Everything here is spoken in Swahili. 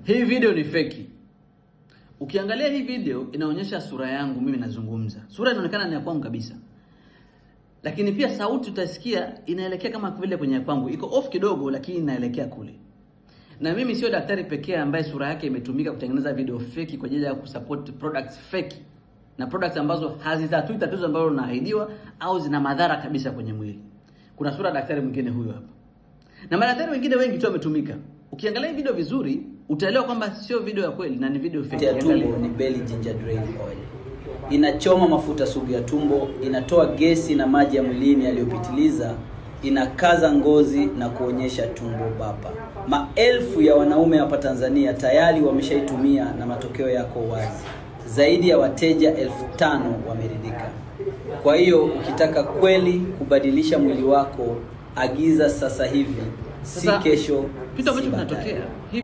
Hii video ni feki. Ukiangalia hii video inaonyesha sura yangu mimi nazungumza. Sura inaonekana ni ya kwangu kabisa. Lakini pia sauti utasikia inaelekea kama vile kwenye kwangu. Iko off kidogo lakini inaelekea kule. Na mimi sio daktari pekee ambaye sura yake imetumika kutengeneza video feki kwa ajili ya kusupport products feki. Na products ambazo hazitatui tatizo ambalo unaahidiwa au zina madhara kabisa kwenye mwili. Kuna sura daktari mwingine huyo hapa. Na madaktari wengine wengi tu wametumika. Ukiangalia video vizuri, utaelewa kwamba sio video ya kweli na ni video fake. Ya tumbo ni belly ginger drain oil. Inachoma mafuta sugu ya tumbo, inatoa gesi na maji ya mwilini yaliyopitiliza, inakaza ngozi na kuonyesha tumbo bapa. Maelfu ya wanaume hapa Tanzania tayari wameshaitumia na matokeo yako wazi. Zaidi ya wateja 5,000 wameridhika. Kwa hiyo ukitaka kweli kubadilisha mwili wako, agiza sasa hivi, si kesho, kitu ambacho kinatokea